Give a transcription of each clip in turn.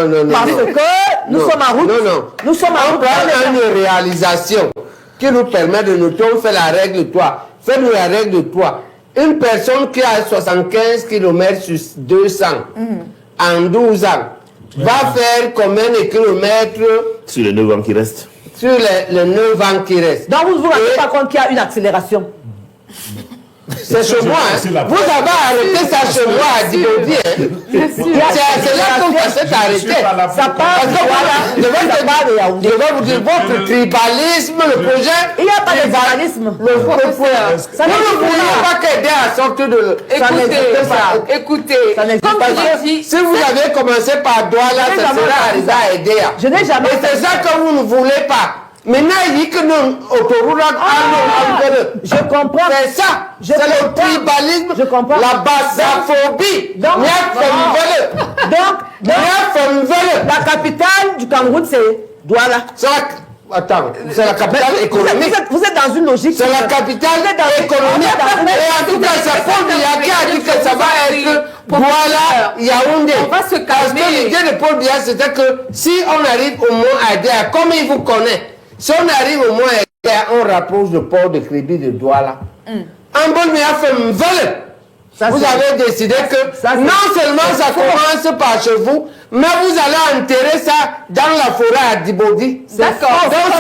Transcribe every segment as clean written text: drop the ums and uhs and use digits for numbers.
non. Parce que nous sommes en route. Non. Nous sommes en route. On a une réalisation qui nous permet de noter, on fait la règle 3. Fais-nous la règle 3. Une personne qui a 75 km sur 200 en 12 ans va faire combien de kilomètres sur les 9 ans qui restent? Sur les 9 ans qui restent. Donc vous ne vous rendez pas compte qu'il y a une accélération. C'est chez moi. Vous avez arrêté ça chez moi à Dibodi. C'est là qu'on va s'arrêter. Ça part je vais vous dire, votre tribalisme, le projet... Il n'y a pas de tribalisme. Vous ne voulez pas qu'aider à sortir de... Écoutez. Si vous avez commencé par Douala, ça sera arrivé à aider. Je n'ai jamais... Et c'est ça que vous ne voulez pas. Maintenant, il dit que nous, je comprends. C'est ça. C'est le tribalisme. Je comprends. La basaphobie. Donc, la capitale du Cameroun, c'est Douala. Attends, c'est la capitale économique. Vous êtes dans une logique. C'est la capitale économique. Et en tout cas, c'est Paul Biya qui a dit que ça va être Douala, Yaoundé. Parce que l'idée de Paul Biya, c'était que si on arrive au moins à aider, comme il vous connaît, si on arrive au moins à aider, on rapproche le port de Kribi de Douala. En bon Biya fait une volée. Vous avez décidé que non seulement ça commence par chez vous, mais vous allez enterrer ça dans la forêt à Dibodi. D'accord. Donc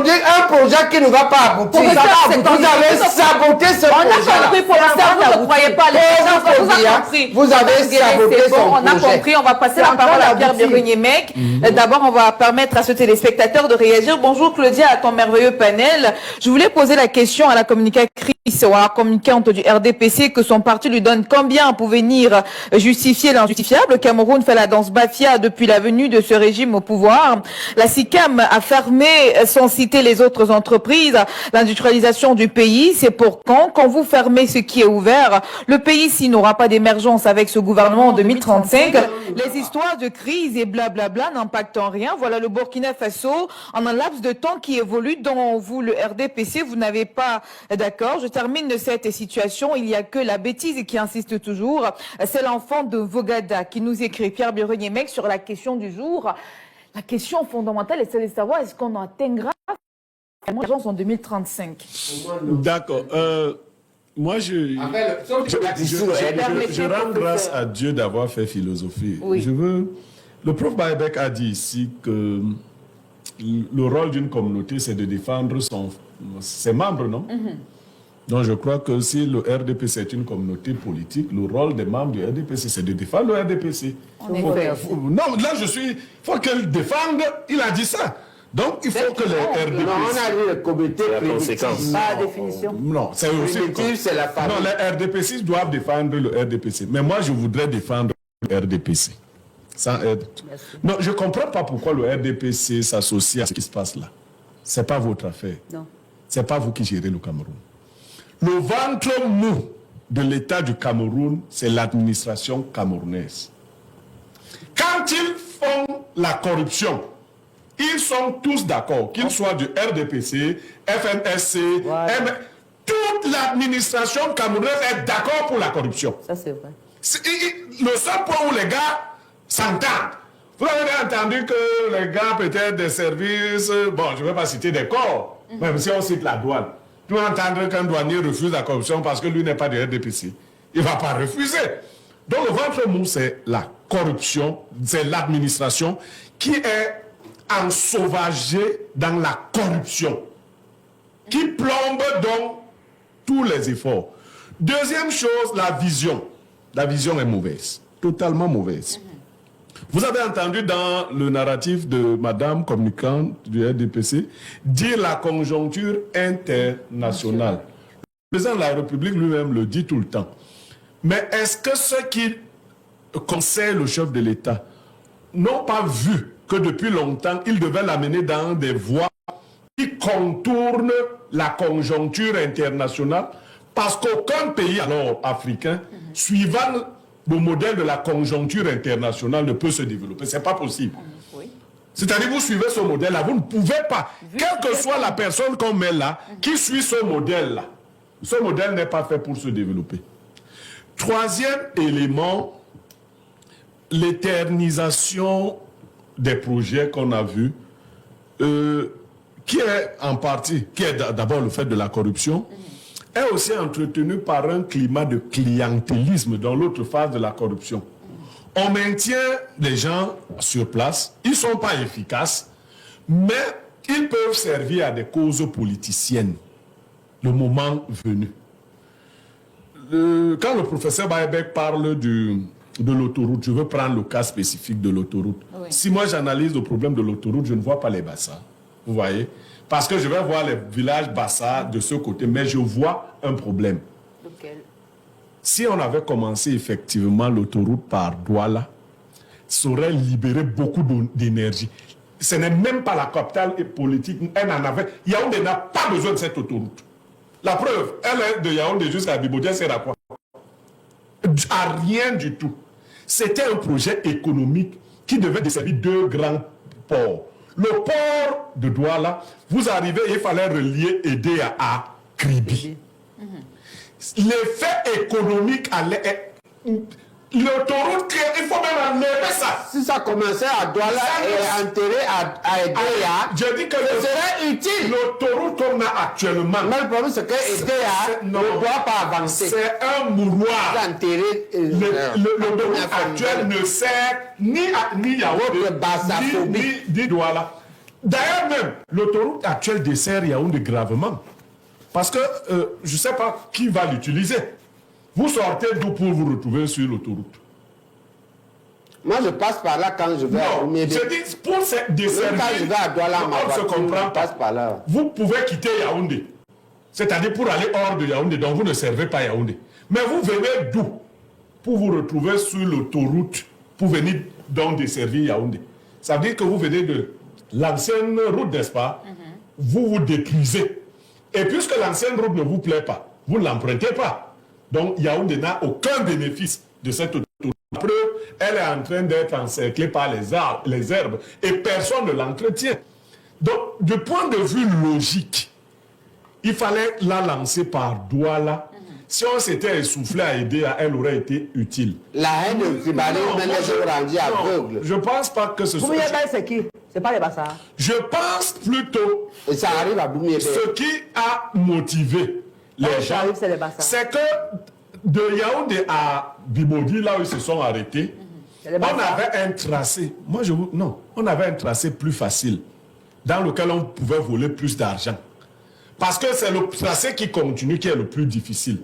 c'est un projet qui ne va pas aboutir. Vous avez saboté ce projet-là. Vous ne croyez pas les Vous avez saboté son projet. On a compris, on va passer la parole à Pierre Birunier-Mec. D'abord, on va permettre à ce téléspectateur de réagir. Bonjour Claudia, à ton merveilleux panel. Je voulais poser la question à la communicatrice ou à la communicante du RDPC que son parti lui donne combien pour venir justifier l'injustifiable. Le Cameroun fait la danse Bafia depuis la venue de ce régime au pouvoir. La SICAM a fermé, sans citer les autres entreprises, l'industrialisation du pays. C'est pour quand vous fermez ce qui est ouvert, le pays, s'il n'aura pas d'émergence avec ce gouvernement en 2035, les histoires de crise et blablabla n'impactent en rien. Voilà le Burkina Faso en un laps de temps qui évolue dont vous, le RDPC, vous n'avez pas d'accord. Je termine de cette situation. Il n'y a que la bêtise qui insiste toujours. C'est l'enfant de Vogada qui nous écrit, Pierre Birunier-Mec, sur la question du jour. La question fondamentale est celle de savoir est-ce qu'on atteindra l'émergence en 2035. D'accord. Moi, je rends grâce à Dieu d'avoir fait philosophie. Oui. Le prof Baebek a dit ici que le rôle d'une communauté, c'est de défendre ses membres, non? Donc je crois que si le RDPC est une communauté politique, le rôle des membres du RDPC, c'est de défendre le RDPC. Non, là il faut qu'elle défende, il a dit ça. Donc il faut que les RDPC... Non, on a dit le comité prédictif. Pas la définition. Non, c'est aussi... c'est la famille. Non, les RDPC doivent défendre le RDPC. Mais moi, je voudrais défendre le RDPC. Sans aide. Non, je ne comprends pas pourquoi le RDPC s'associe à ce qui se passe là. Ce n'est pas votre affaire. Non. Ce n'est pas vous qui gérez le Cameroun. Le ventre mou de l'État du Cameroun, c'est l'administration camerounaise. Quand ils font la corruption, ils sont tous d'accord, qu'ils soient du RDPC, FNSC, toute l'administration camerounaise est d'accord pour la corruption. Ça, c'est vrai. Le seul point où les gars s'entendent. Vous avez entendu que les gars, peut-être des services, bon, je ne vais pas citer des corps, même si on cite la douane. Tu vas entendre qu'un douanier refuse la corruption parce que lui n'est pas du RDPC. Il ne va pas refuser. Donc le ventre mou, c'est la corruption, c'est l'administration qui est ensauvagée dans la corruption, qui plombe donc tous les efforts. Deuxième chose, la vision. La vision est mauvaise, totalement mauvaise. Vous avez entendu dans le narratif de Madame communicante du RDPC dire la conjoncture internationale. Le président de la République lui-même le dit tout le temps. Mais est-ce que ceux qui conseillent le chef de l'État n'ont pas vu que depuis longtemps, ils devaient l'amener dans des voies qui contournent la conjoncture internationale? Parce qu'aucun pays alors africain, suivant le modèle de la conjoncture internationale, ne peut se développer. Ce n'est pas possible. C'est-à-dire, vous suivez ce modèle-là, vous ne pouvez pas, quelle que soit la personne qu'on met là, qui suit ce modèle-là, ce modèle n'est pas fait pour se développer. Troisième élément, l'éternisation des projets qu'on a vus, qui est en partie, qui est d'abord le fait de la corruption, est aussi entretenu par un climat de clientélisme dans l'autre phase de la corruption. On maintient les gens sur place, ils ne sont pas efficaces, mais ils peuvent servir à des causes politiciennes, le moment venu. Quand le professeur Baebek parle de l'autoroute, je veux prendre le cas spécifique de l'autoroute. Oui. Si moi j'analyse le problème de l'autoroute, je ne vois pas les bassins. Vous voyez? Parce que je vais voir les villages bassins de ce côté, mais je vois un problème. Lequel? Si on avait commencé effectivement l'autoroute par Douala, ça aurait libéré beaucoup d'énergie. Ce n'est même pas la capitale politique, elle en avait. Yaoundé n'a pas besoin de cette autoroute. La preuve, elle est de Yaoundé jusqu'à Bibodia, c'est à quoi? À rien du tout. C'était un projet économique qui devait desservir deux grands ports. Le port de Douala, vous arrivez, il fallait relier Edea à Kribi. L'effet économique allait... L'autoroute, il faut même enlever ça. Si ça commençait à Douala et enterré à Edea, je dis que ce serait utile. L'autoroute qu'on a actuellement... Mais le problème, c'est que Edea ne doit pas avancer. C'est un mouroir. L'autoroute actuelle ne sert ni à Yaoundé, ni Douala. D'ailleurs même, l'autoroute actuelle dessert Yaoundé gravement. Parce que je ne sais pas qui va l'utiliser. Vous sortez d'où pour vous retrouver sur l'autoroute? Moi, je passe par là quand je vais à Oumédé. Je dis, pour desservir, quand je vais à Douala, je passe par là. Vous pouvez quitter Yaoundé. C'est-à-dire pour aller hors de Yaoundé, donc vous ne servez pas Yaoundé. Mais vous venez d'où pour vous retrouver sur l'autoroute, pour venir donc desservir Yaoundé? Ça veut dire que vous venez de l'ancienne route, n'est-ce pas? Vous vous détruisez. Et puisque l'ancienne route ne vous plaît pas, vous ne l'empruntez pas. Donc, Yaoundé n'a aucun bénéfice de cette autoroute. La preuve, elle est en train d'être encerclée par les herbes et personne ne l'entretient. Donc, du point de vue logique, il fallait la lancer par Douala. Si on s'était essoufflé à aider, elle aurait été utile. La haine de Kibali, mais les gens rendus aveugles. Je ne pense pas que ce soit... Boumiébel, c'est qui? C'est pas les Bassards. Je pense plutôt... Et ça arrive à Boumiébel. Ce qui a motivé les gens, c'est que de Yaoundé à Bibodi, là où ils se sont arrêtés, on avait un tracé. On avait un tracé plus facile, dans lequel on pouvait voler plus d'argent. Parce que c'est le tracé qui continue qui est le plus difficile.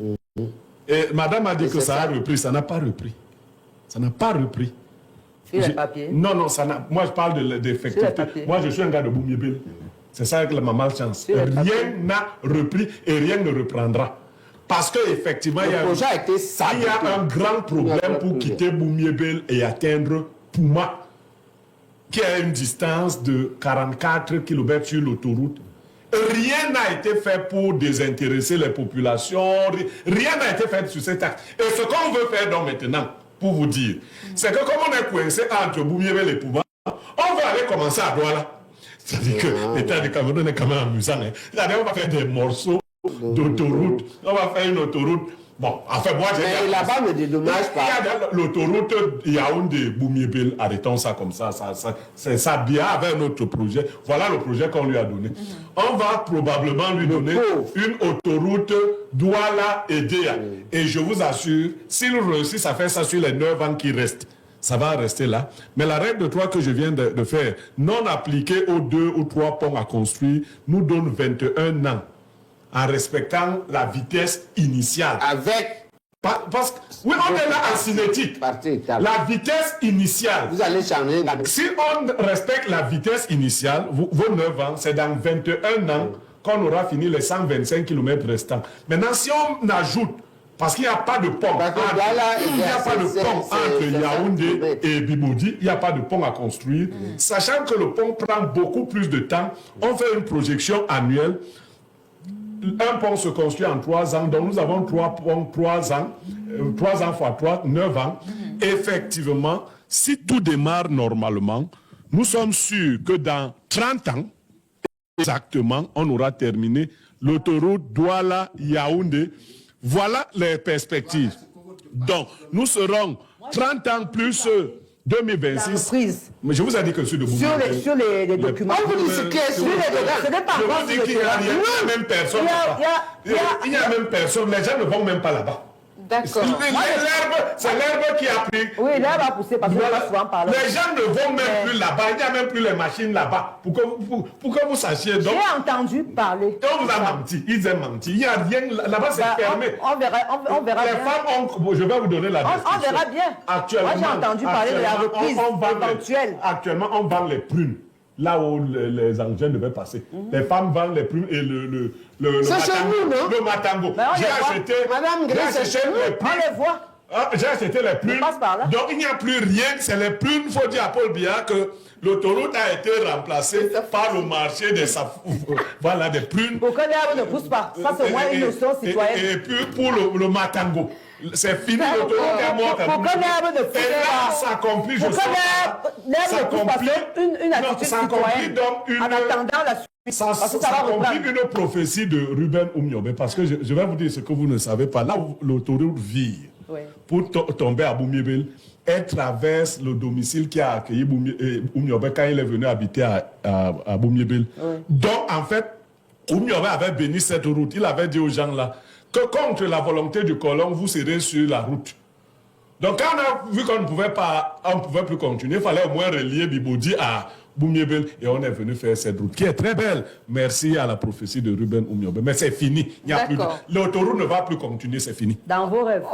Et madame a dit que ça a repris. Ça n'a pas repris. Ça n'a pas repris. Sur les papiers? Non, ça n'a... Moi, je parle d'effectivité. Moi, je suis un gars de Boumiébel. C'est ça que ma malchance. Rien n'a repris et rien ne reprendra. Parce qu'effectivement, il y a un grand problème pour quitter Boumiébel et atteindre Pouma, qui a une distance de 44 km sur l'autoroute. Rien n'a été fait pour désintéresser les populations. Rien n'a été fait sur cet acte. Et ce qu'on veut faire donc maintenant, pour vous dire, c'est que comme on est coincé entre Boumiébel et Pouma, on va aller commencer à Douala. C'est-à-dire que l'État du Cameroun est quand même amusant. Hein. C'est-à-dire on va faire des morceaux d'autoroute. On va faire une autoroute. Bon, enfin, moi, j'ai... Mais là-bas ne dédommage pas. Il y a l'autoroute Yaoundé-Boumiébel. Arrêtons ça comme ça. Ça bien avec notre projet. Voilà le projet qu'on lui a donné. On va probablement lui donner une autoroute Douala-Edea. Et je vous assure, s'il réussit à faire ça sur les 9 ans qui restent, ça va rester là. Mais la règle de 3 que je viens de faire, non appliquée aux 2 ou 3 ponts à construire, nous donne 21 ans en respectant la vitesse initiale. Parce que, oui, on est là en cinétique. La vitesse initiale. Vous allez changer. Si on respecte la vitesse initiale, vos 9 ans, c'est dans 21 ans qu'on aura fini les 125 km restants. Maintenant, si on ajoute, parce qu'il n'y a pas de pont. Il n'y a pas de pont entre Yaoundé et Bibodi. Il n'y a pas de pont à construire. Sachant que le pont prend beaucoup plus de temps, on fait une projection annuelle. Un pont se construit en 3 ans. Donc nous avons 3 ponts, 3 ans. 3 ans fois 3, 9 ans. Effectivement, si tout démarre normalement, nous sommes sûrs que dans 30 ans, exactement, on aura terminé l'autoroute Douala-Yaoundé. Voilà les perspectives. Donc, nous serons 30 ans plus 2026. Mais je vous ai dit que sur de sur les documents. On vous dit ce qui est sur les documents. Ce n'est pas Je encore vous dis sur qu'il le n'y a terrain. même personne. Il n'y a même personne. Les gens ne vont même pas là-bas. D'accord. C'est l'herbe qui a pris. Oui, l'herbe a poussé parce qu'on va souvent parler. Les gens ne vont même plus là-bas. Il n'y a même plus les machines là-bas. Pour que vous sachiez. Donc, J'ai entendu parler. on vous a menti. Ils ont menti. Il n'y a rien. Là-bas, c'est fermé. On verra Les bien. femmes ont. Je vais vous donner la description. On verra bien. Actuellement, Moi, j'ai entendu parler de la reprise éventuelle. Actuellement, on vend les prunes. Là où les engins devaient passer. Les femmes vendent les prunes et le C'est chez nous, non? Le matango. Ben, on J'ai les voit. acheté. Madame Grace, j'ai acheté les On prunes. les voit. J'ai acheté les prunes. passe par là. Donc il n'y a plus rien. C'est les prunes. Il faut dire à Paul Biya que l'autoroute a été remplacée par le marché des voilà, des prunes. Pour que l'herbe ne pousse pas. Ça, c'est moins une notion citoyenne. Et puis pour le matango. C'est fini, l'autoroute est morte. Pour que l'herbe ne pousse Et là, pas. ça accomplit, je Pour que sais l'herbe ne pousse pas. C'est une non, attitude ça accomplit citoyenne. donc une... En attendant la suite. Ça Parce que ça va accomplit reprendre. une prophétie de Ruben Oumiobe. Parce que je vais vous dire ce que vous ne savez pas. Là où l'autoroute vire, Oui. pour tomber à Boumiébel, elle traverse le domicile qui a accueilli Oumiobe quand il est venu habiter à Boumiébel. Oui. Donc, en fait, Oumiobe avait béni cette route. Il avait dit aux gens là que contre la volonté du colon, vous serez sur la route. Donc, quand on a vu qu'on ne pouvait plus continuer, il fallait au moins relier Bibodi à Boumiébel et on est venu faire cette route qui est très belle. Merci à la prophétie de Ruben Oumiobe. Mais c'est fini. Il n'y a plus de... D'accord. L'autoroute ne va plus continuer, c'est fini. Dans vos rêves.